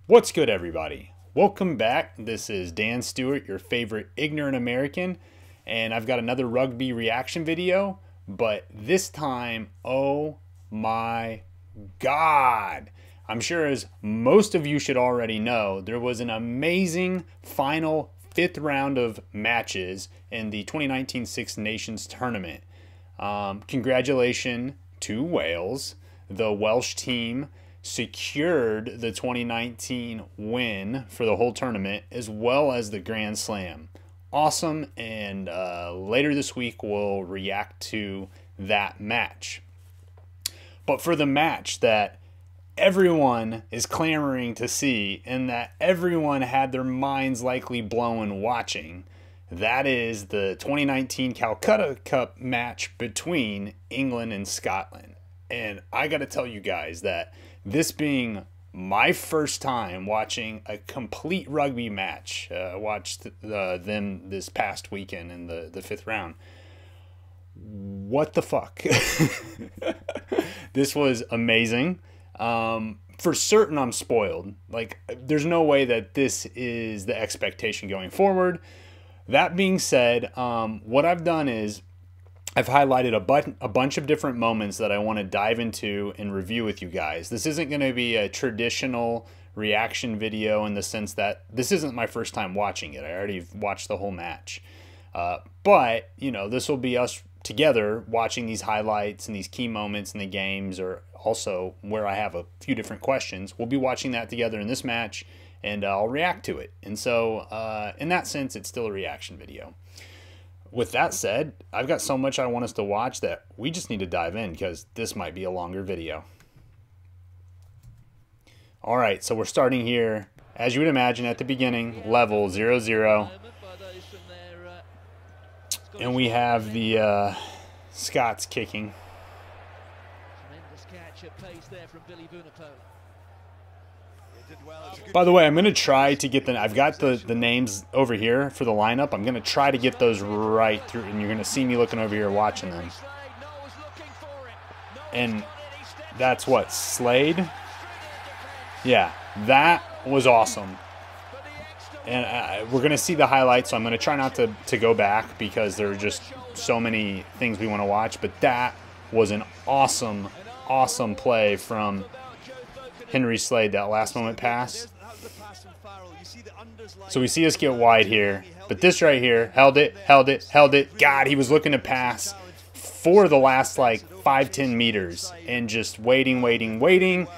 What's good, everybody? Welcome back. This is Dan Stewart, your favorite ignorant American, and I've got another rugby reaction video, but this time, oh my God. I'm sure, as most of you should already know, there was an amazing final fifth round of matches in the 2019 Six Nations tournament. Congratulations to Wales. The Welsh team secured the 2019 win for the whole tournament as well as the Grand Slam. Awesome, and later this week we'll react to that match. But for the match that everyone is clamoring to see and that everyone had their minds likely blown watching, that is the 2019 Calcutta Cup match between England and Scotland. And I got to tell you guys that this being my first time watching a complete rugby match, watched them this past weekend in the fifth round. What the fuck? This was amazing. For certain, I'm spoiled. Like, there's no way that this is the expectation going forward. That being said, what I've done is I've highlighted a bunch of different moments that I want to dive into and review with you guys. This isn't going to be a traditional reaction video in the sense that this isn't my first time watching it. I already watched the whole match. But, you know, this will be us together watching these highlights and these key moments in the games, or also where I have a few different questions. We'll be watching that together in this match, and I'll react to it. And so, in that sense, it's still a reaction video. With that said, I've got so much I want us to watch that we just need to dive in, because this might be a longer video. All right, so we're starting here, as you would imagine, at the beginning, level 0-0. And we have the Scots kicking. By the way, I'm going to try to get I've got the names over here for the lineup. I'm going to try to get those right through, and you're going to see me looking over here watching them. And that's what, Slade? Yeah, that was awesome. And we're going to see the highlights, so I'm going to try not to go back because there are just so many things we want to watch. But that was an awesome, awesome play from Henry Slade, that last moment pass. So we see us get wide here. But this right here, held it, held it, held it. God, he was looking to pass for the last, like, 5-10 meters. And just waiting, waiting, waiting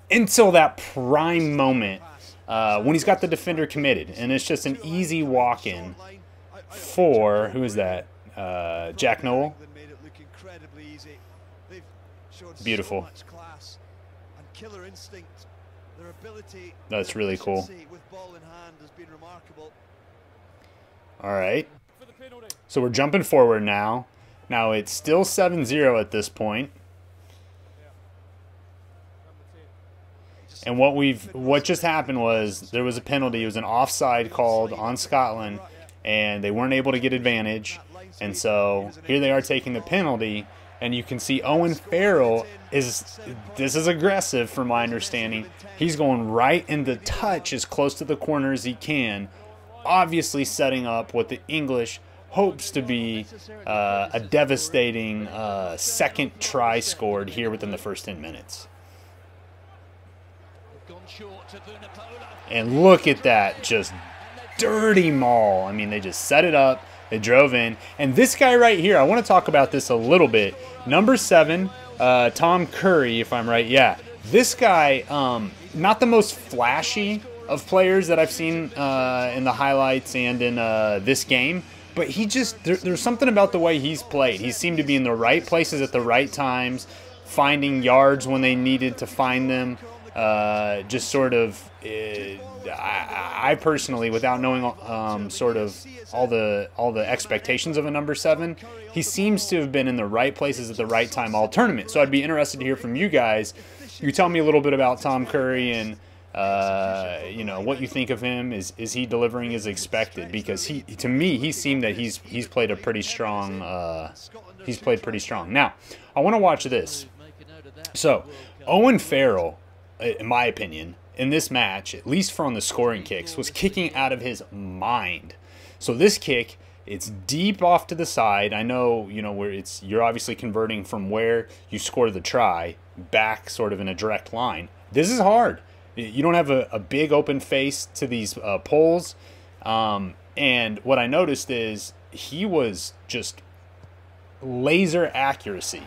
until that prime moment. When he's got the defender committed, and it's just an easy walk-in for, who is that? Jack Noel. Beautiful. That's really cool. All right. So we're jumping forward now. Now it's still 7-0 at this point. And what just happened was there was a penalty. It was an offside called on Scotland, and they weren't able to get advantage. And so here they are taking the penalty, and you can see Owen Farrell this is aggressive from my understanding. He's going right in the touch as close to the corner as he can, obviously setting up what the English hopes to be a devastating second try scored here within the first 10 minutes. And look at that, just dirty maul. I mean, they just set it up, they drove in. And this guy right here, I want to talk about this a little bit. Number 7, Tom Curry, if I'm right. Yeah, this guy, not the most flashy of players that I've seen in the highlights and in this game, but he just, there's something about the way he's played. He seemed to be in the right places at the right times, finding yards when they needed to find them. Just sort of, I personally, without knowing sort of all the expectations of a number 7, he seems to have been in the right places at the right time all tournament. So I'd be interested to hear from you guys. You tell me a little bit about Tom Curry and you know, what you think of him. Is he delivering as expected? Because to me, he seemed that he's played a pretty strong. He's played pretty strong. Now, I want to watch this. So, Owen Farrell, in my opinion, in this match, at least for on the scoring kicks, was kicking out of his mind. So this kick, it's deep off to the side. I know, you know, where you're obviously converting from where you score the try back sort of in a direct line. This is hard. You don't have a big open face to these poles. And what I noticed is he was just laser accuracy.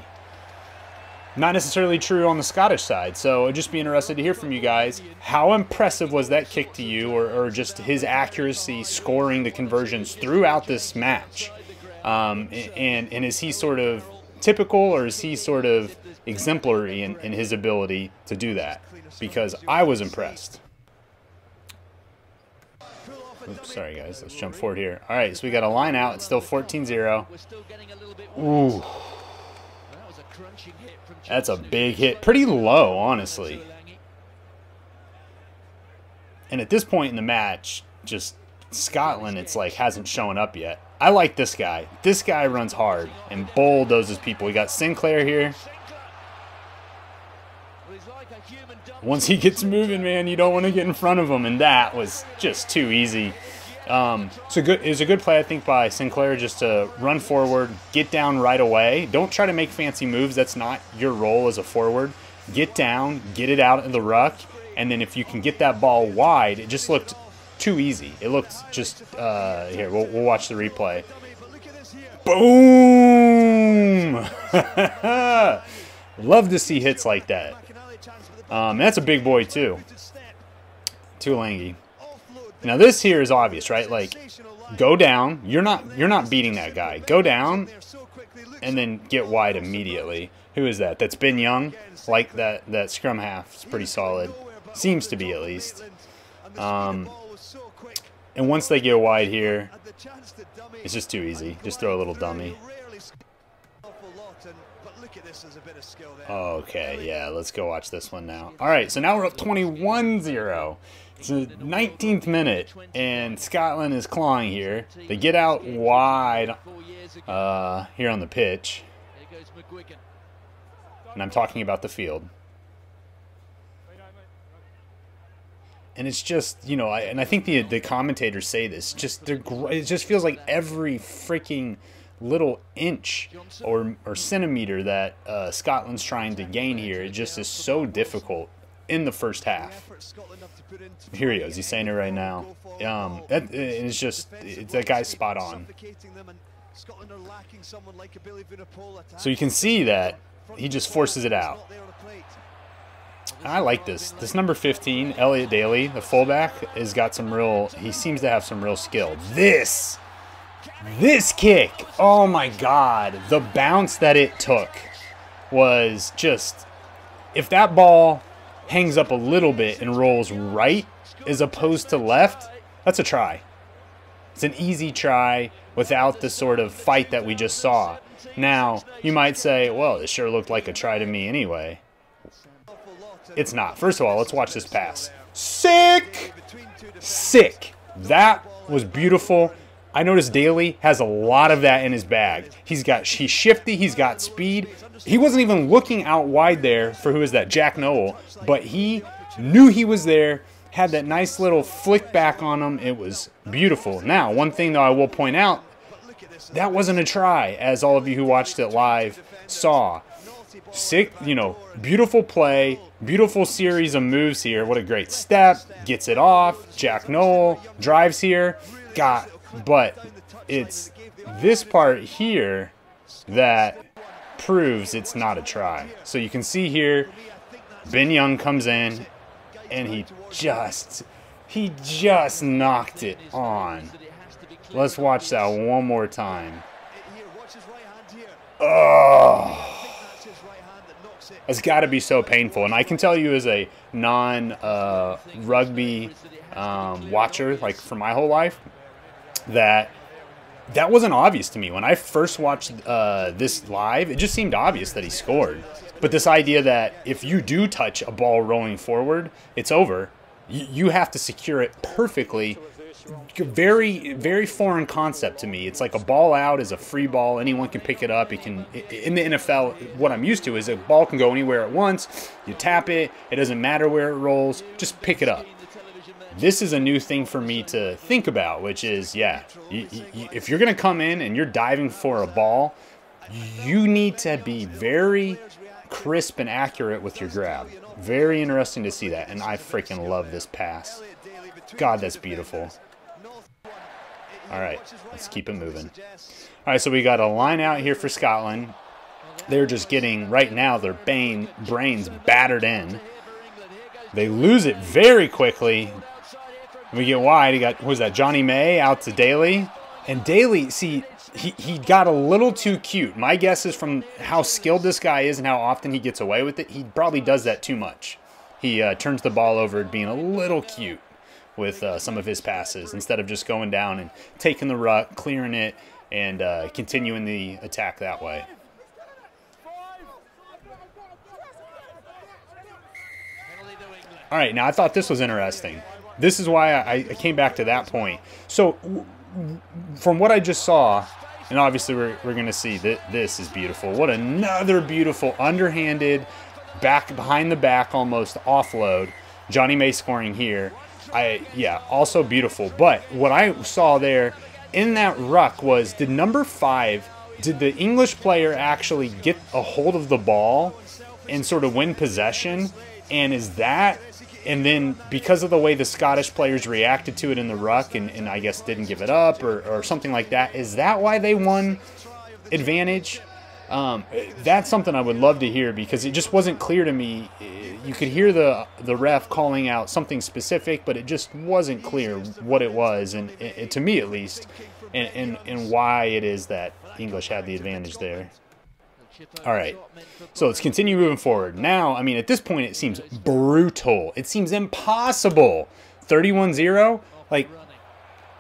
Not necessarily true on the Scottish side, so I'd just be interested to hear from you guys. How impressive was that kick to you, or just his accuracy scoring the conversions throughout this match? And is he sort of typical, or is he sort of exemplary in his ability to do that? Because I was impressed. Oops, sorry guys, let's jump forward here. All right, so we got a line out. It's still 14-0. Ooh. That's a big hit. Pretty low, honestly. And at this point in the match, just Scotland, it's like, hasn't shown up yet. I like this guy. This guy runs hard and bulldozes people. We got Sinclair here. Once he gets moving, man, you don't want to get in front of him, and that was just too easy. It was a good play, I think, by Sinclair, just to run forward, get down right away. Don't try to make fancy moves. That's not your role as a forward. Get down, get it out in the ruck, and then if you can get that ball wide, it just looked too easy. It looked just here. We'll watch the replay. Boom! Love to see hits like that. That's a big boy too. Tuolangi. Now this here is obvious, right? Like, go down. You're not beating that guy. Go down, and then get wide immediately. Who is that? That's Ben Young. Like that scrum half is pretty solid. Seems to be, at least. And once they get wide here, it's just too easy. Just throw a little dummy. Okay, yeah, let's go watch this one now. All right, so now we're up 21-0. It's the 19th minute, and Scotland is clawing here. They get out wide here on the pitch. And I'm talking about the field. And it's just, you know, and I think the commentators say this, it just feels like every freaking little inch or centimeter that Scotland's trying to gain here, it just is so difficult in the first half. Here he is. He's saying it right now. It's just, that guy's spot on. So you can see that he just forces it out. I like this. This number 15, Elliot Daly, the fullback, has got some real, he seems to have some real skill. This kick, oh my God, the bounce that it took was just, if that ball hangs up a little bit and rolls right as opposed to left, that's a try. It's an easy try without the sort of fight that we just saw. Now, you might say, well, it sure looked like a try to me anyway. It's not. First of all, let's watch this pass. Sick! Sick. That was beautiful. I noticed Daly has a lot of that in his bag. He's shifty, he's got speed. He wasn't even looking out wide there for, who is that, Jack Noel, but he knew he was there, had that nice little flick back on him. It was beautiful. Now, one thing though I will point out, that wasn't a try, as all of you who watched it live saw. Sick, you know, beautiful play, beautiful series of moves here. What a great step, gets it off. Jack Noel drives here, but it's this part here that proves it's not a try. So you can see here, Ben Young comes in, and he just knocked it on. Let's watch that one more time. Oh, it's got to be so painful. And I can tell you, as a non-rugby watcher, like for my whole life, that wasn't obvious to me. When I first watched this live, it just seemed obvious that he scored. But this idea that if you do touch a ball rolling forward, it's over. You have to secure it perfectly very, very foreign concept to me. It's like a ball out is a free ball. Anyone can pick it up. It can, in the NFL, what I'm used to is a ball can go anywhere at once. You tap it. It doesn't matter where it rolls. Just pick it up. This is a new thing for me to think about, which is, yeah, if you're going to come in and you're diving for a ball, you need to be very crisp and accurate with your grab. Very interesting to see that, and I freaking love this pass. God, that's beautiful. All right, let's keep it moving. All right, so we got a line out here for Scotland. They're just getting, right now, their brains battered in. They lose it very quickly. We get wide. He got, what was that, Johnny May out to Daly. And Daly, see, he got a little too cute. My guess is from how skilled this guy is and how often he gets away with it, he probably does that too much. He turns the ball over being a little cute with some of his passes instead of just going down and taking the ruck, clearing it, and continuing the attack that way. All right, now I thought this was interesting. This is why I came back to that point. So from what I just saw, and obviously we're going to see that this is beautiful. What another beautiful underhanded, back behind the back almost offload. Johnny May scoring here. Yeah, also beautiful. But what I saw there in that ruck was, did number 5, did the English player actually get a hold of the ball and sort of win possession? And is that, and then because of the way the Scottish players reacted to it in the ruck and I guess didn't give it up or something like that, is that why they won advantage? That's something I would love to hear, because it just wasn't clear to me. You could hear the ref calling out something specific, but it just wasn't clear what it was, and to me at least, and why it is that English had the advantage there. All right, so let's continue moving forward. Now, I mean, at this point, it seems brutal. It seems impossible. 31-0? Like,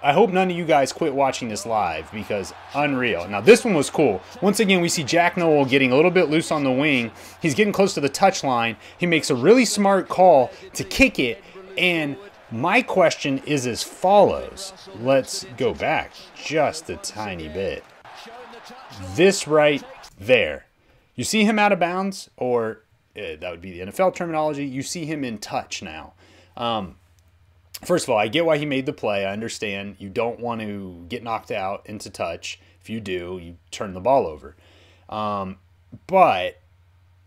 I hope none of you guys quit watching this live, because unreal. Now, this one was cool. Once again, we see Jack Nowell getting a little bit loose on the wing. He's getting close to the touchline. He makes a really smart call to kick it, and my question is as follows. Let's go back just a tiny bit. This right there. You see him out of bounds, or that would be the NFL terminology. You see him in touch now. First of all, I get why he made the play. I understand you don't want to get knocked out into touch. If you do, you turn the ball over. But,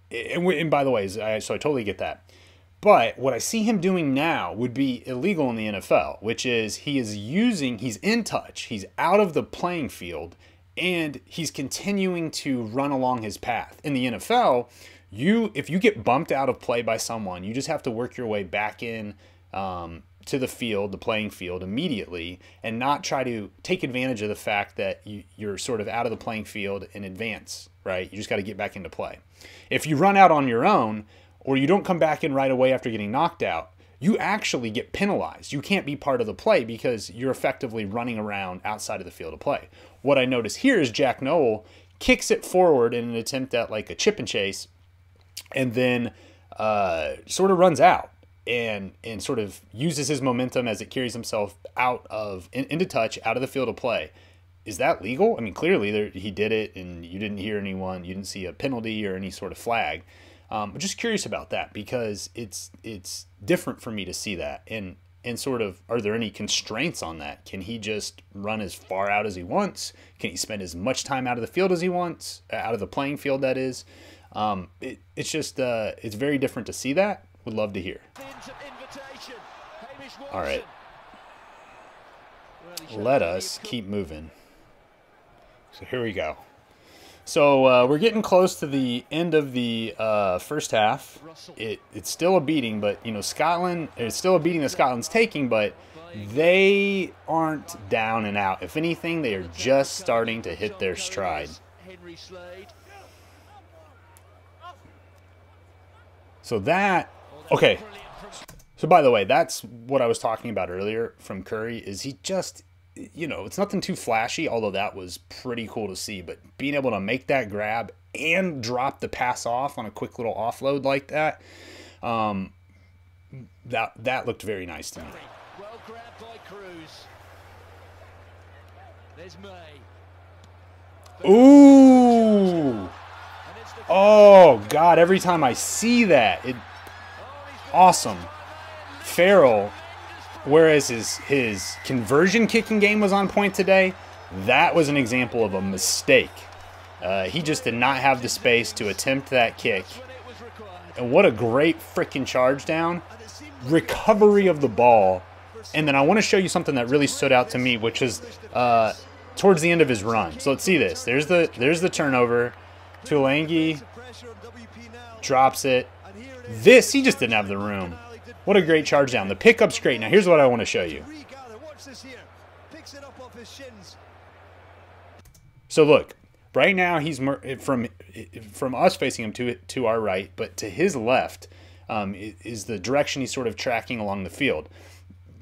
and by the way, so I totally get that. But what I see him doing now would be illegal in the NFL, which is he's in touch, he's out of the playing field, and he's continuing to run along his path. In the NFL, if you get bumped out of play by someone, you just have to work your way back in to the field, the playing field, immediately, and not try to take advantage of the fact that you're sort of out of the playing field in advance, right? You just got to get back into play. If you run out on your own, or you don't come back in right away after getting knocked out, you actually get penalized. You can't be part of the play because you're effectively running around outside of the field of play. What I notice here is Jack Nowell kicks it forward in an attempt at like a chip and chase, and then sort of runs out and sort of uses his momentum as it carries himself into touch, out of the field of play. Is that legal? I mean, clearly he did it, and you didn't hear anyone, you didn't see a penalty or any sort of flag. I'm just curious about that, because it's different for me to see that, and sort of, are there any constraints on that? Can he just run as far out as he wants? Can he spend as much time out of the field as he wants, out of the playing field, that is? It's just it's very different to see that. Would love to hear. All right, let us keep moving. So here we go. So we're getting close to the end of the first half. It's still a beating, but Scotland. It's still a beating that Scotland's taking, but they aren't down and out. If anything, they are just starting to hit their stride. So okay. So by the way, that's what I was talking about earlier from Curry. Is he just, it's nothing too flashy, although that was pretty cool to see. But being able to make that grab and drop the pass off on a quick little offload like that, that looked very nice to me. Ooh. Oh, God, every time I see that, awesome. Farrell, whereas his conversion kicking game was on point today, that was an example of a mistake. He just did not have the space to attempt that kick. And what a great freaking charge down. Recovery of the ball. And then I want to show you something that really stood out to me, which is towards the end of his run. So let's see this. There's the turnover. Tulangi drops it. This, he just didn't have the room. What a great charge down. The pickup's great. Now here's what I want to show you. So look, right now he's from us facing him to our right, but to his left is the direction he's sort of tracking along the field.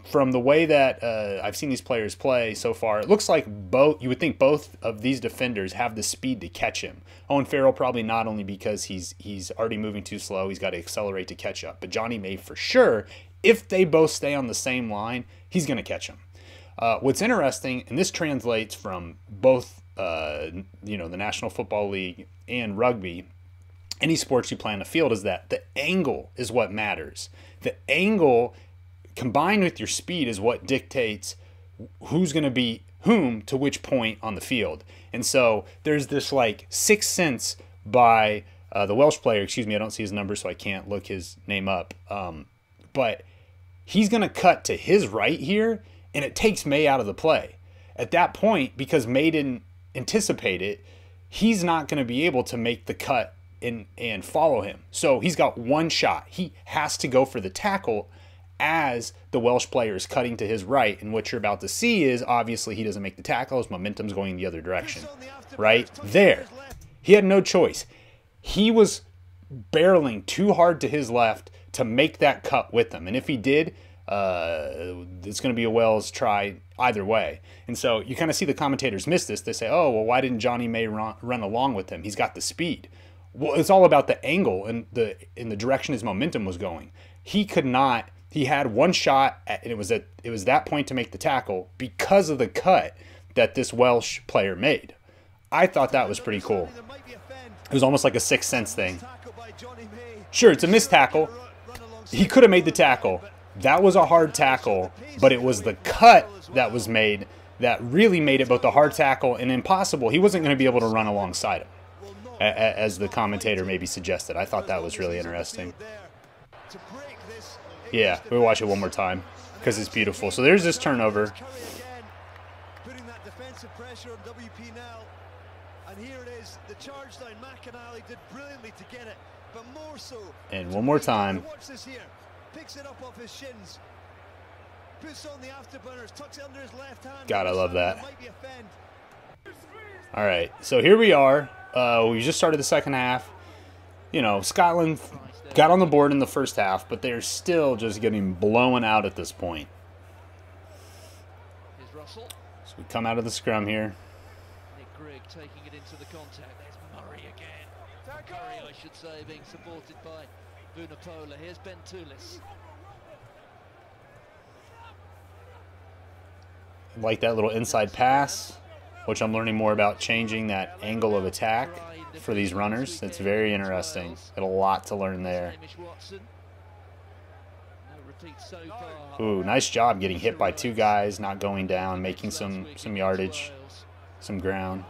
From the way that I've seen these players play so far, it looks like you would think both of these defenders have the speed to catch him. Owen Farrell probably not, only because he's already moving too slow. He's got to accelerate to catch up. But Johnny May, for sure, if they both stay on the same line, he's going to catch him. What's interesting, and this translates from both the National Football League and rugby, any sports you play on the field, is that the angle is what matters. The angle combined with your speed is what dictates who's going to be whom to which point on the field. And so there's this like sixth sense by the Welsh player. Excuse me, I don't see his number, so I can't look his name up. But he's going to cut to his right here, and it takes May out of the play. At that point, because May didn't anticipate it, he's not going to be able to make the cut and follow him. So he's got one shot. He has to go for the tackle as the Welsh player is cutting to his right. And what you're about to see is, obviously, he doesn't make the tackle. His momentum's going the other direction. Right there. He had no choice. He was barreling too hard to his left to make that cut with him. And if he did, it's going to be a Wells try either way. And so you kind of see the commentators miss this. They say, oh, well, why didn't Johnny May run along with him? He's got the speed. Well, it's all about the angle and the direction his momentum was going. He could not. He had one shot, and it was that point to make the tackle because of the cut that this Welsh player made. I thought that was pretty cool. It was almost like a sixth sense thing. Sure, it's a missed tackle. He could have made the tackle. That was a hard tackle, but it was the cut that was made that really made it both a hard tackle and impossible. He wasn't going to be able to run alongside him, as the commentator maybe suggested. I thought that was really interesting. Yeah, we'll watch it one more time because it's beautiful. So there's this turnover. Putting that defensive pressure on WP now. And here it is. The charge down. McAnally did brilliantly to get it, but more so. And one more time. Watch this here. Picks it up off his shins. Puts on the afterburners. Tucks it under his left hand. God, I love that. All right, so here we are. We just started the second half. You know, Scotland got on the board in the first half, but they're still just getting blown out at this point. So we come out of the scrum here. Nick Grigg taking it into the contact. There's Murray again. Murray, I should say, being supported by Vunipola. Here's Ben Toulis. Like that little inside pass, which I'm learning more about changing that angle of attack for these runners. It's very interesting. Got a lot to learn there. Ooh, nice job getting hit by two guys, not going down, making some yardage, some ground.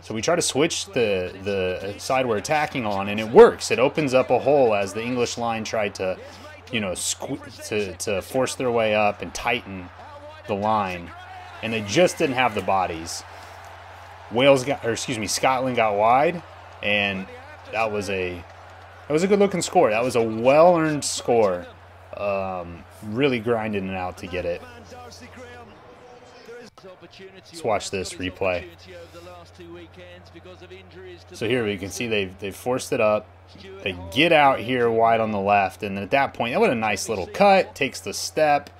So we try to switch the side we're attacking on, and it works. It opens up a hole as the English line tried to, you know, to force their way up and tighten the line, and they just didn't have the bodies. Scotland got wide, and that was a good looking score. That was a well-earned score. Really grinding it out to get it. Let's watch this replay. So here we can see they've forced it up. They get out here wide on the left, and at that point, that was a nice little cut. Takes the step,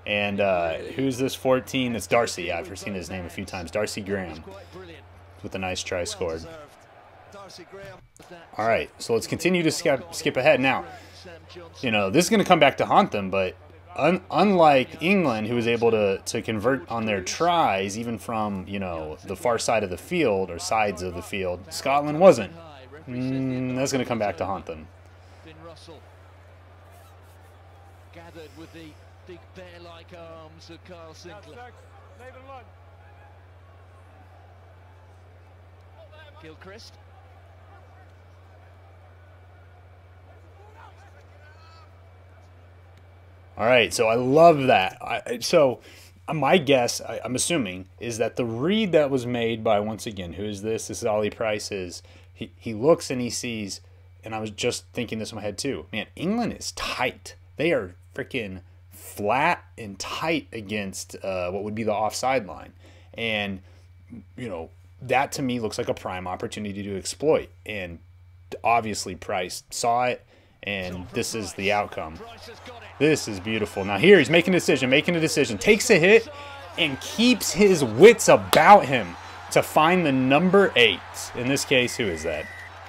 and who's this 14? It's Darcy. Yeah, I've seen his name a few times. Darcy Graham with a nice try scored. All right, so let's continue to skip ahead. Now, you know, this is going to come back to haunt them, but unlike England, who was able to convert on their tries, even from, you know, the far side of the field or sides of the field, Scotland wasn't. That's going to come back to haunt them. Gathered with the big bear-like arms of Carl Sinclair. Gilchrist. All right, so I love that. So my guess, I'm assuming, is that the read that was made by, once again, who is this? This is Ollie Price. He looks and he sees, and I was just thinking this in my head too. Man, England is tight. They are freaking flat and tight against what would be the offside line. And, you know, that to me looks like a prime opportunity to exploit. And obviously Price saw it, and this is the outcome. This is beautiful. Now here he's making a decision, takes a hit, and keeps his wits about him to find the number 8. In this case, who is that?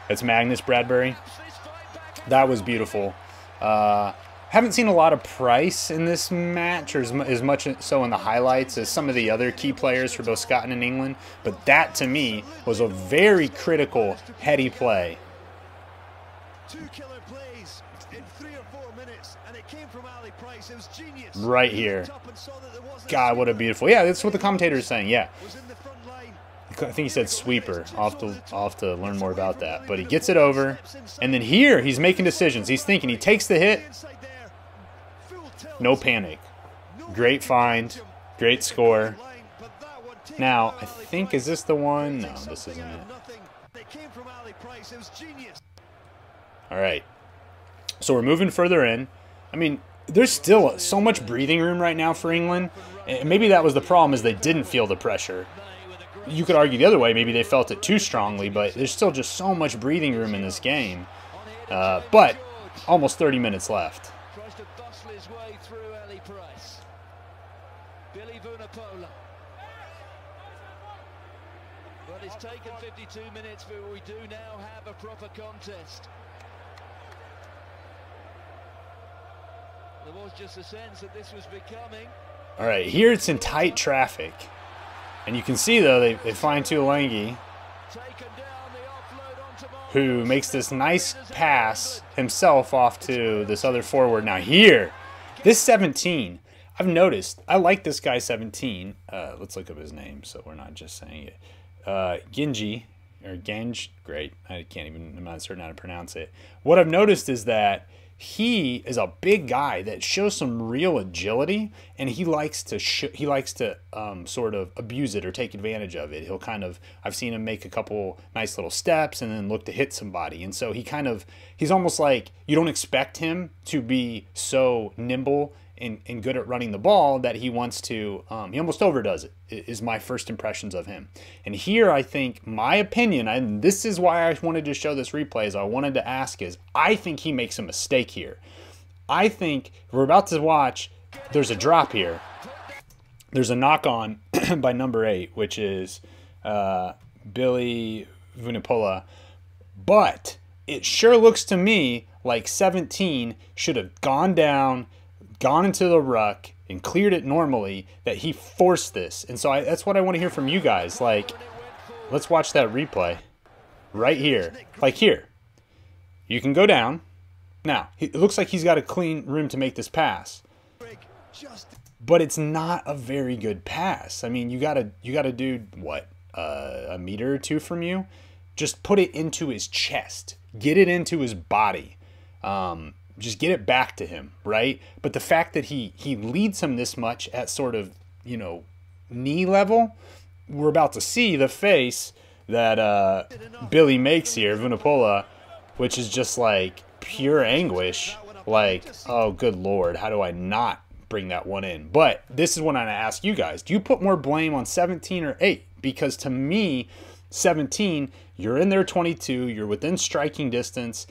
That's Magnus Bradbury. That was beautiful. Haven't seen a lot of Price in this match, or as much so in the highlights as some of the other key players for both Scotland and England. But that, to me, was a very critical, heady play. 2 killer plays in 3 or 4 minutes, and it came from Ali Price. It was genius. Right here. God, what a beautiful. Yeah, that's what the commentator is saying. Yeah. I think he said sweeper. I'll have to learn more about that. But he gets it over. And then here, he's making decisions. He's thinking. He takes the hit. No panic. Great find. Great score. Now, I think, is this the one? No, this isn't it. All right. So we're moving further in. I mean, there's still so much breathing room right now for England. And maybe that was the problem, is they didn't feel the pressure. You could argue the other way. Maybe they felt it too strongly, but there's still just so much breathing room in this game. But almost 30 minutes left. Tries to bustle his way through Ali Price. Billy Vunipola. But it's taken 52 minutes, but we do now have a proper contest. There was just a sense that this was becoming. All right, here it's in tight traffic. And you can see, though, they find Tuolangi, who makes this nice pass himself off to this other forward. Now here, this 17, I've noticed, I like this guy 17. Let's look up his name so we're not just saying it. Genji, or Ganj, great. I'm not certain how to pronounce it. What I've noticed is that he is a big guy that shows some real agility, and he likes to sort of abuse it or take advantage of it. He'll I've seen him make a couple nice little steps and then look to hit somebody. And so he's almost like, you don't expect him to be so nimble and good at running the ball that he wants to, he almost overdoes it, is my first impressions of him. And here, I think, my opinion, and this is why I wanted to show this replay, is I wanted to ask is, I think he makes a mistake here. I think we're about to watch, there's a drop here. There's a knock-on by number 8, which is Billy Vunipola. But it sure looks to me like 17 should have gone down, gone into the ruck, and cleared it normally, that he forced this. And so that's what I want to hear from you guys. Like, let's watch that replay right here. Like here, you can go down. Now, it looks like he's got a clean room to make this pass. But it's not a very good pass. I mean, you gotta do, what, a meter or two from you? Just put it into his chest. Get it into his body. Just get it back to him, right? But the fact that he leads him this much at sort of, you know, knee level, we're about to see the face that Billy makes here, Vunipola, which is just like pure anguish. Like, oh, good Lord, how do I not bring that one in? But this is what I'm going to ask you guys. Do you put more blame on 17 or 8? Because to me, 17, you're in there 22, you're within striking distance.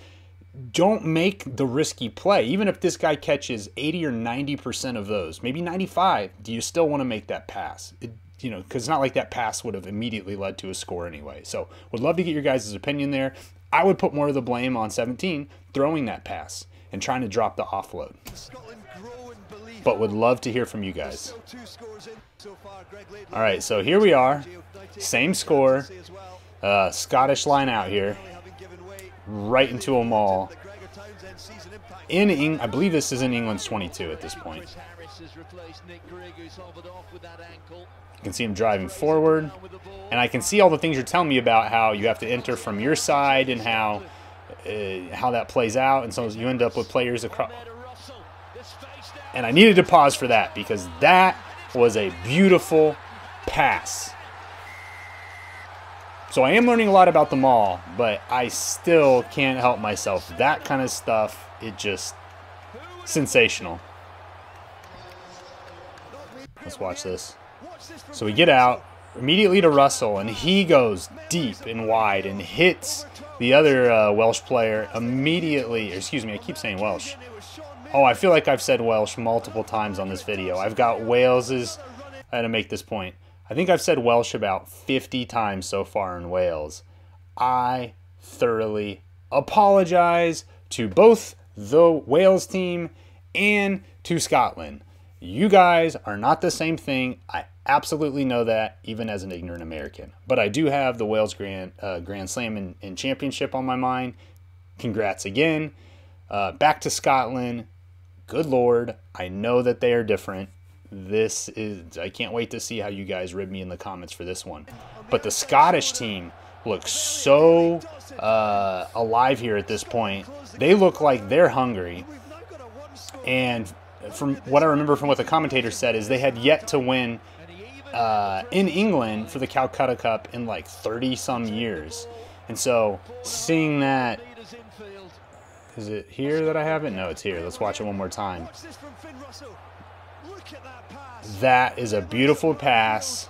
Don't make the risky play. Even if this guy catches 80 or 90% of those, maybe 95, do you still want to make that pass? You know, because it's not like that pass would have immediately led to a score anyway. So would love to get your guys' opinion there. I would put more of the blame on 17 throwing that pass. and trying to drop the offload. But would love to hear from you guys. All right, so here we are. Same score. Scottish line out here. Right into them all. I believe this is in England's 22 at this point. You can see him driving forward. And I can see all the things you're telling me about how you have to enter from your side and how that plays out. And so you end up with players across. And I needed to pause for that because that was a beautiful pass. So I am learning a lot about them all, but I still can't help myself. That kind of stuff, it just sensational. Let's watch this. So we get out immediately to Russell, and he goes deep and wide and hits the other Welsh player immediately. Excuse me, I keep saying Welsh. Oh, I feel like I've said Welsh multiple times on this video. I've got Wales's. I had to make this point. I think I've said Welsh about 50 times so far in Wales. I thoroughly apologize to both the Wales team and to Scotland. You guys are not the same thing. I absolutely know that, even as an ignorant American. But I do have the Wales Grand Slam and Championship on my mind. Congrats again. Back to Scotland. Good Lord, I know that they are different. I can't wait to see how you guys rib me in the comments for this one. But the Scottish team looks so alive here at this point. They look like they're hungry. And from what I remember from what the commentator said is they had yet to win in England for the Calcutta Cup in like 30-some years. And so seeing that, is it here that I have it? No, it's here. Let's watch it one more time. That is a beautiful pass,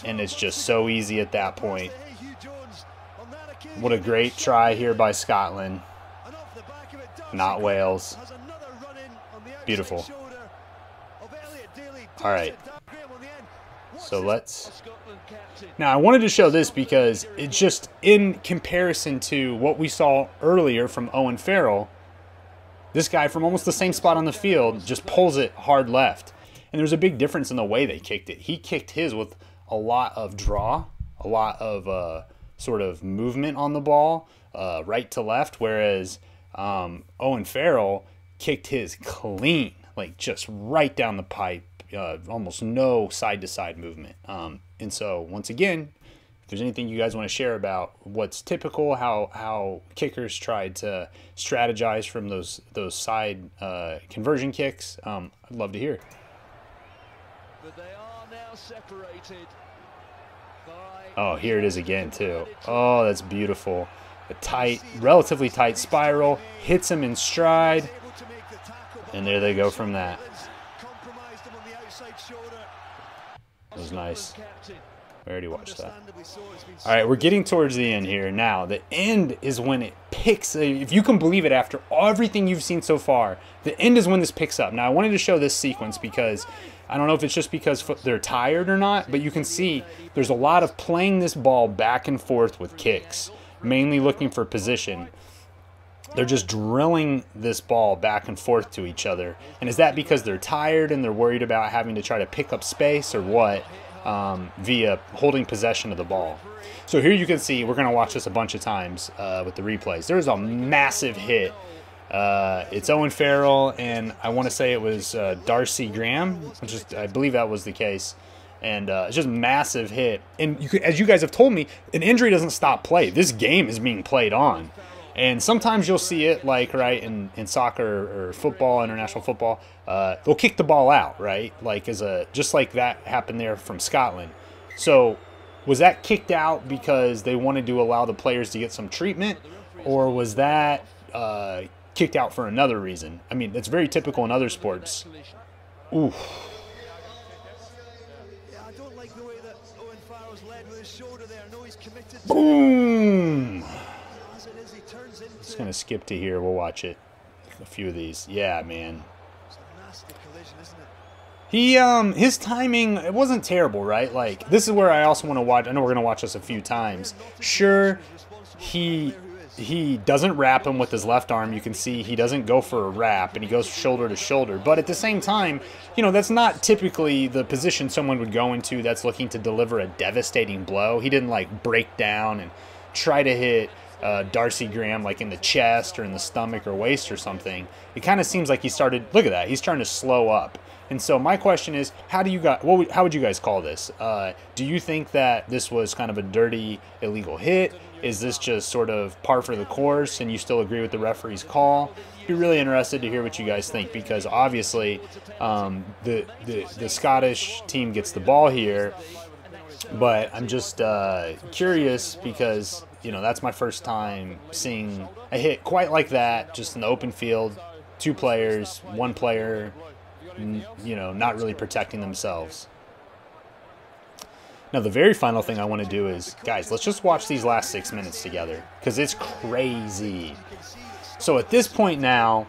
and it's just so easy at that point. What a great try here by Scotland. Not Wales. Beautiful. All right. So let's... Now, I wanted to show this because it's just in comparison to what we saw earlier from Owen Farrell. This guy from almost the same spot on the field just pulls it hard left. And there's a big difference in the way they kicked it. He kicked his with a lot of draw, a lot of sort of movement on the ball, right to left, whereas Owen Farrell kicked his clean, like just right down the pipe, almost no side-to-side movement. And so, once again, if there's anything you guys want to share about what's typical, how kickers tried to strategize from those side conversion kicks, I'd love to hear. But they are now separated by... Oh, here it is again, too. Oh, that's beautiful. A tight, relatively tight spiral, hits him in stride, and there they go from that. That was nice. We already watched that. All right, we're getting towards the end here. Now, the end is when it picks. If you can believe it, after everything you've seen so far, the end is when this picks up. Now, I wanted to show this sequence because I don't know if it's just because they're tired or not, but you can see there's a lot of playing this ball back and forth with kicks, mainly looking for position. They're just drilling this ball back and forth to each other. And is that because they're tired and they're worried about having to try to pick up space or what, via holding possession of the ball? So here you can see, we're going to watch this a bunch of times with the replays. There's a massive hit. It's Owen Farrell, and I want to say it was Darcy Graham, which is, I believe that was the case. And it's just a massive hit. And as you guys have told me, an injury doesn't stop play. This game is being played on. And sometimes you'll see it, like, right, in soccer or football, international football, they'll kick the ball out, right? Like, just like that happened there from Scotland. So was that kicked out because they wanted to allow the players to get some treatment? Or was that kicked out for another reason? I mean, it's very typical in other sports. Oof. Boom! Just gonna skip to here. We'll watch it. A few of these. Yeah, man. He his timing, it wasn't terrible, right? Like, this is where I also want to watch. I know we're gonna watch this a few times. Sure, he he doesn't wrap him with his left arm. You can see he doesn't go for a wrap, and he goes shoulder to shoulder. But at the same time, you know, that's not typically the position someone would go into that's looking to deliver a devastating blow. He didn't, like, break down and try to hit Darcy Graham, like, in the chest or in the stomach or waist or something. It kind of seems like he started, look at that, he's trying to slow up. And so my question is, how would you guys call this? Do you think that this was kind of a dirty, illegal hit? Is this just sort of par for the course and you still agree with the referee's call? I'd be really interested to hear what you guys think, because obviously the Scottish team gets the ball here, but I'm just curious because, you know, that's my first time seeing a hit quite like that, just in the open field, two players, one player, you know, not really protecting themselves. Now, the very final thing I want to do is, guys, let's just watch these last 6 minutes together, because it's crazy. So at this point now,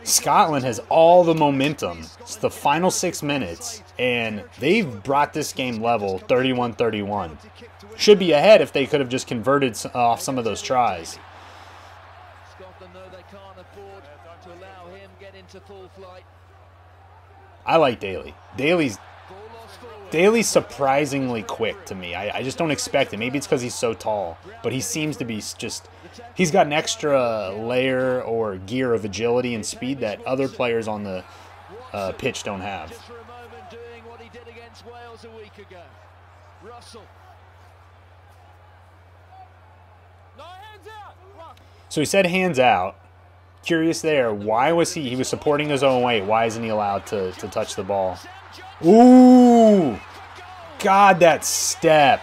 Scotland has all the momentum. It's the final 6 minutes, and they've brought this game level 31-31. Should be ahead if they could have just converted off some of those tries. Scotland know they can't afford to allow him get into full flight. I like Daly. Daly's surprisingly quick to me. I just don't expect it. Maybe it's because he's so tall, but he seems to be just, he's got an extra layer or gear of agility and speed that other players on the pitch don't have. Just for a moment doing what he did against Wales a week ago. Russell. So he said hands out. Curious there. Why was he was supporting his own weight. Why isn't he allowed to touch the ball? Ooh, God, that step.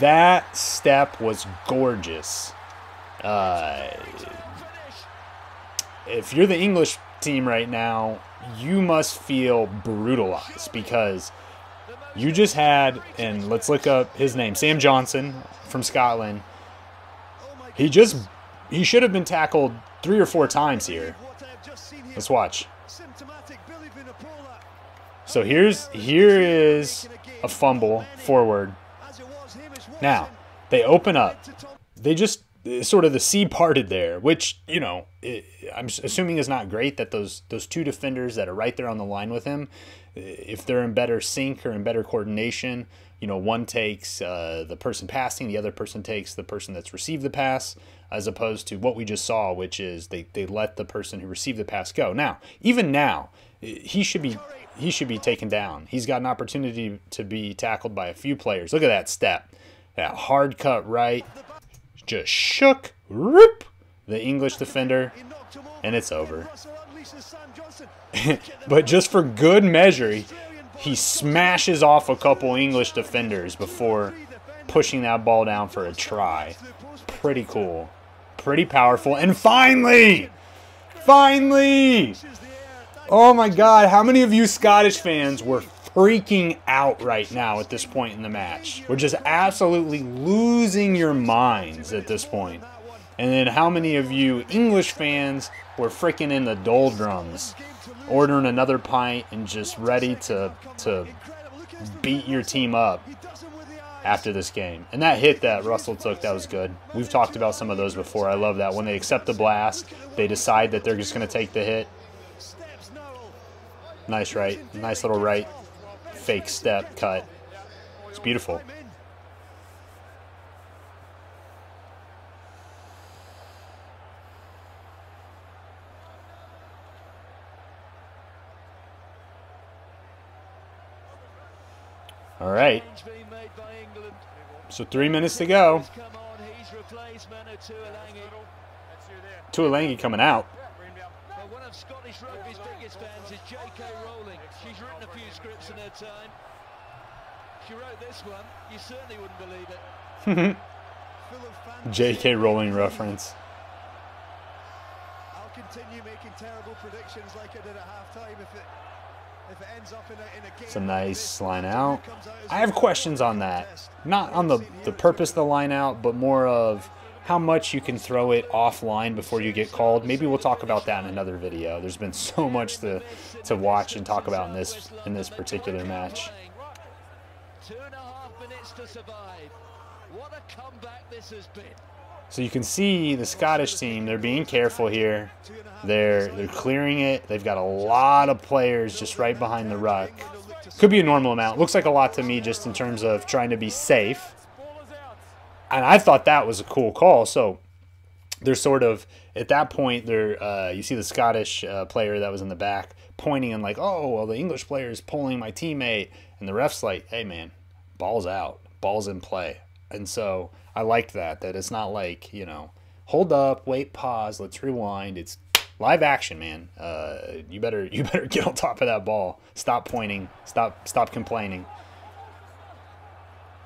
That step was gorgeous. If you're the English team right now, you must feel brutalized, because you just had, and let's look up his name, Sam Johnson from Scotland. He should have been tackled 3 or 4 times here. Let's watch. So here is a fumble forward. Now, they open up. They just, sort of the sea parted there, which, you know, I'm assuming is not great, that those 2 defenders that are right there on the line with him, if they're in better sync or in better coordination, you know, one takes the person passing, the other person takes the person that's received the pass, as opposed to what we just saw, which is they let the person who received the pass go. Now, even now, he should be taken down. He's got an opportunity to be tackled by a few players. Look at that step. That hard cut right. Just shook rip, the English defender, and it's over. But just for good measure, he smashes off a couple English defenders before pushing that ball down for a try. Pretty cool. Pretty powerful. And finally! Oh my God, how many of you Scottish fans were freaking out right now at this point in the match? We're just absolutely losing your minds at this point. And then how many of you English fans were freaking in the doldrums, ordering another pint and just ready to beat your team up after this game? And that hit that Russell took, that was good. We've talked about some of those before. I love that. When they accept the blast, they decide that they're just going to take the hit. Nice right. Nice little right fake step cut. It's beautiful. All right. So 3 minutes to go. Tuolangi coming out. One of Scottish rugby's biggest fans is J.K. Rowling. She's written a few scripts in her time. She wrote this one. You certainly wouldn't believe it. J.K. Rowling reference. I'll continue making terrible predictions like I did at halftime if it ends up in a game. It's a nice line out. I have questions on that. Not on the purpose of the line out, but more of how much you can throw it offline before you get called. Maybe we'll talk about that in another video. There's been so much to watch and talk about in this particular match. 2.5 minutes to survive. What a comeback this has been. So you can see the Scottish team, they're being careful here. They're clearing it. They've got a lot of players just right behind the ruck. Could be a normal amount. Looks like a lot to me just in terms of trying to be safe. And I thought that was a cool call. So they're sort of, at that point, they're you see the Scottish player that was in the back pointing and like, oh, well, the English player is pulling my teammate. And the ref's like, hey, man, ball's out. Ball's in play. And so I liked that it's not like, you know, hold up, wait, pause, let's rewind. It's live action, man. You better get on top of that ball. Stop pointing. Stop complaining.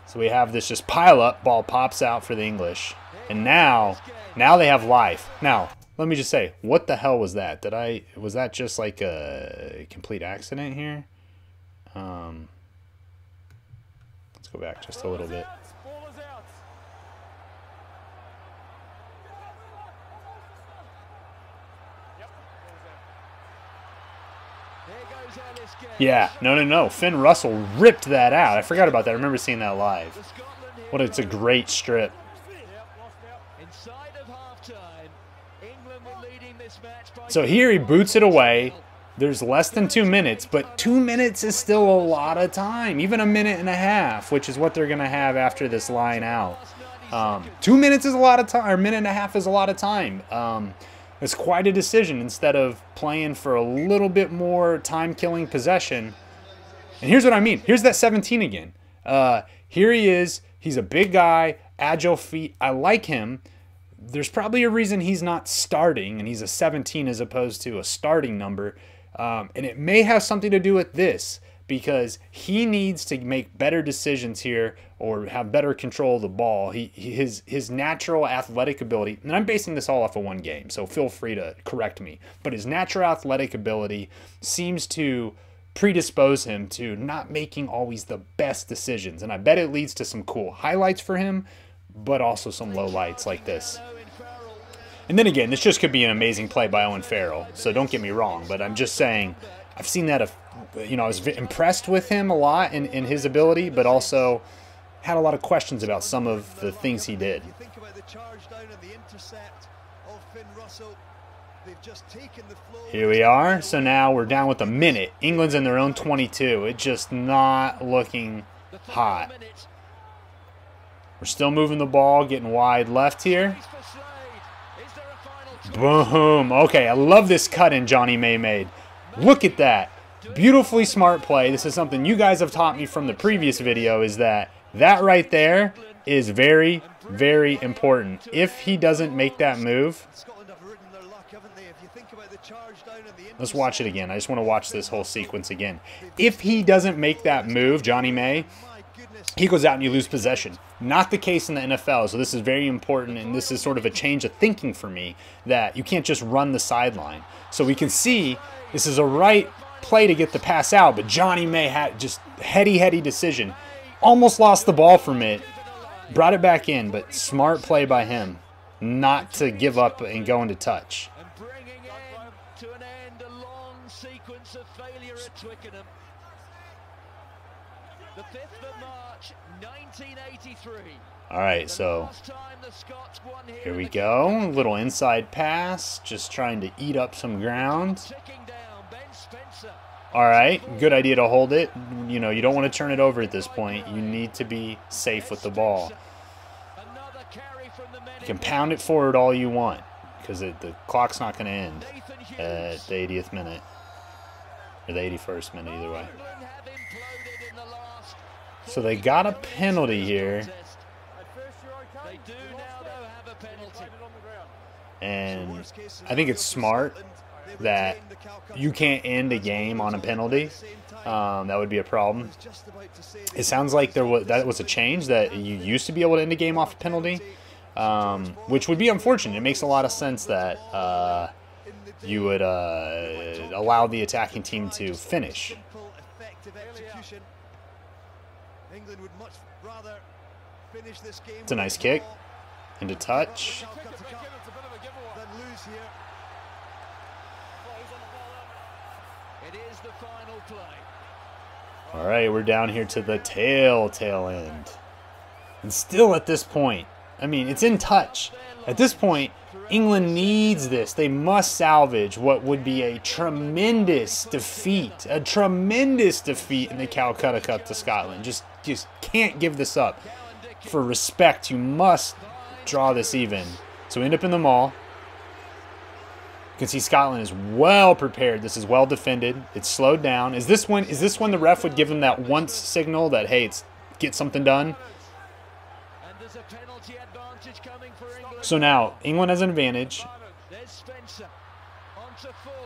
So we have this just pile up. Ball pops out for the English. And now they have life. Now, let me just say, what the hell was that? Was that just like a complete accident here? Let's go back just a little bit. Yeah, no. Finn Russell ripped that out. I forgot about that. I remember seeing that live. It's a great strip. So here he boots it away. There's less than 2 minutes, but 2 minutes is still a lot of time. Even a minute and a half, which is what they're going to have after this line out. 2 minutes is a lot of time, or a minute and a half is a lot of time. It's quite a decision instead of playing for a little bit more time-killing possession. And here's what I mean. Here's that 17 again. Here he is. He's a big guy, agile feet. I like him. There's probably a reason he's not starting, and he's a 17 as opposed to a starting number. And it may have something to do with this, because he needs to make better decisions here or have better control of the ball. His natural athletic ability, and I'm basing this all off of one game, so feel free to correct me, but his natural athletic ability seems to predispose him to not making always the best decisions. And I bet it leads to some cool highlights for him, but also some lowlights like this. And then again, this just could be an amazing play by Owen Farrell, so don't get me wrong, but I'm just saying, I've seen that, you know, I was impressed with him a lot in his ability, but also had a lot of questions about some of the things he did. Here we are. So now we're down with a minute. England's in their own 22. It's just not looking hot. We're still moving the ball, getting wide left here. Boom. Okay, I love this cut-in Johnny May made. Look at that. Beautifully smart play. This is something you guys have taught me from the previous video, is that right there is very, very important. If he doesn't make that move, let's watch it again. I just want to watch this whole sequence again. If he doesn't make that move, Johnny May, he goes out and you lose possession. Not the case in the NFL, so this is very important, and this is sort of a change of thinking for me, that you can't just run the sideline. So we can see this is a right play to get the pass out, but Johnny May had just heady decision. Almost lost the ball from it, brought it back in, but smart play by him not to give up and go into touch. To an end, a long sequence of failure at Twickenham. The 5th of March, 1983. All right, so here we go. A little inside pass, just trying to eat up some ground. All right, good idea to hold it. You know, you don't want to turn it over at this point. You need to be safe with the ball. You can pound it forward all you want, because the clock's not going to end at the 80th minute, or the 81st minute, either way. So they got a penalty here. And I think it's smart that you can't end a game on a penalty. That would be a problem. It sounds like that was a change, that you used to be able to end a game off a penalty, which would be unfortunate. It makes a lot of sense that you would allow the attacking team to finish. It's a nice kick into touch. All right, we're down here to the tail end. And still at this point, I mean, it's in touch. At this point, England needs this. They must salvage what would be a tremendous defeat. A tremendous defeat in the Calcutta Cup to Scotland. Just can't give this up. For respect, you must draw this even. So we end up in the maul. You can see Scotland is well prepared. This is well defended. It's slowed down. Is this when the ref would give them that once signal that, hey, it's get something done? So now England has an advantage.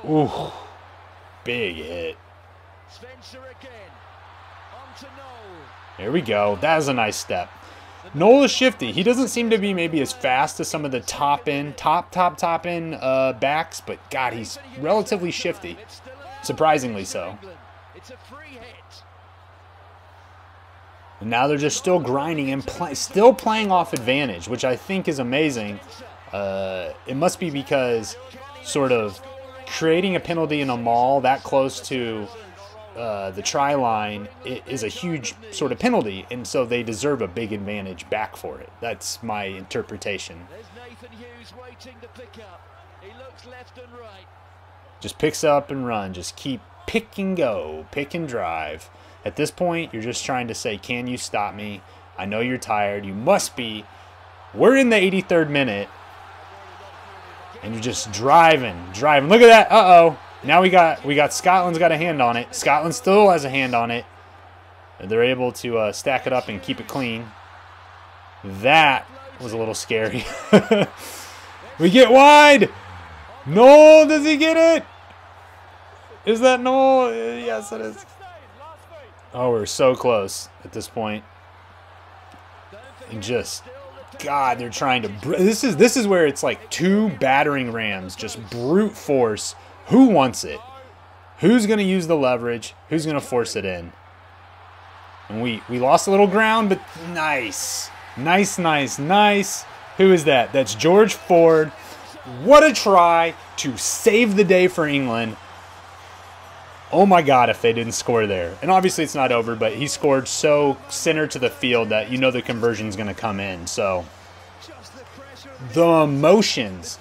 Ooh, big hit. There we go. That is a nice step. Noel is shifty. He doesn't seem to be maybe as fast as some of the top end backs, but God, he's relatively shifty. Surprisingly so. And now they're just still grinding and still playing off advantage, which I think is amazing. It must be because sort of creating a penalty in a maul that close to the try line is a huge sort of penalty, and so they deserve a big advantage back for it. That's my interpretation. Just picks up and run. Just keep pick and go, pick and drive. At this point, you're just trying to say, can you stop me? I know you're tired. You must be. We're in the 83rd minute, and you're just driving. Look at that. Uh-oh. Now we got Scotland's got a hand on it. Scotland still has a hand on it. They're able to stack it up and keep it clean. That was a little scary. We get wide. Noel, does he get it? Is that Noel? Yes, it is. Oh, we're so close at this point. And just, God, they're trying to. This is where it's like two battering rams, just brute force. Who wants it? Who's going to use the leverage? Who's going to force it in? And we lost a little ground, but nice. Nice. Who is that? That's George Ford. What a try to save the day for England. Oh my God, if they didn't score there. And obviously it's not over, but he scored so center to the field that you know the conversion's going to come in. So the emotions.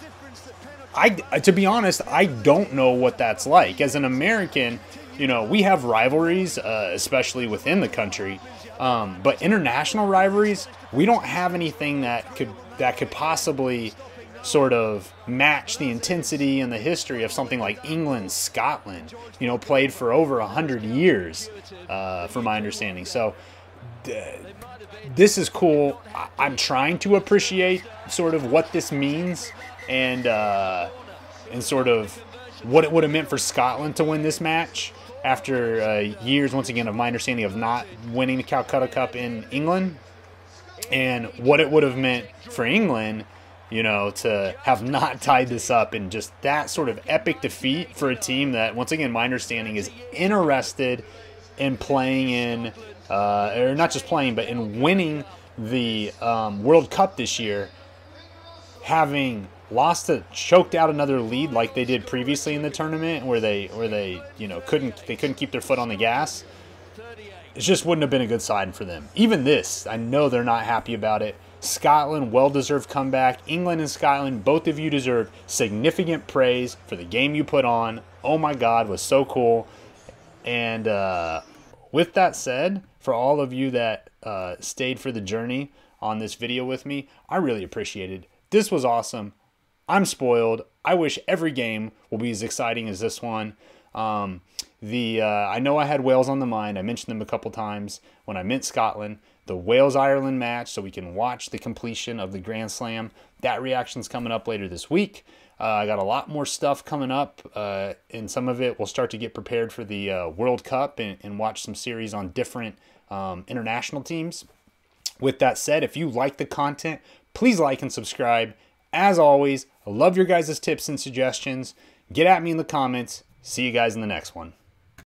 To be honest, I don't know what that's like. As an American, you know, we have rivalries, especially within the country. But international rivalries, we don't have anything that could possibly sort of match the intensity and the history of something like England, Scotland, you know, played for over 100 years, from my understanding. So this is cool. I'm trying to appreciate sort of what this means and sort of what it would have meant for Scotland to win this match after years, once again, of my understanding of not winning the Calcutta Cup in England, and what it would have meant for England, you know, to have not tied this up, and just that sort of epic defeat for a team that, once again, my understanding is interested in playing in, or not just playing, but in winning the World Cup this year, having lost choked out another lead like they did previously in the tournament, where they you know couldn't keep their foot on the gas. It just wouldn't have been a good sign for them. Even this, I know they're not happy about it. Scotland, well-deserved comeback. England and Scotland, both of you deserve significant praise for the game you put on. Oh my God, was so cool. And with that said, for all of you that stayed for the journey on this video with me, I really appreciate it. This was awesome. I'm spoiled. I wish every game will be as exciting as this one. I know I had Wales on the mind. I mentioned them a couple times when I meant Scotland. The Wales-Ireland match, so we can watch the completion of the Grand Slam. That reaction's coming up later this week. I got a lot more stuff coming up, and some of it we'll start to get prepared for the World Cup and watch some series on different international teams. With that said, if you like the content, please like and subscribe. As always, I love your guys' tips and suggestions. Get at me in the comments. See you guys in the next one.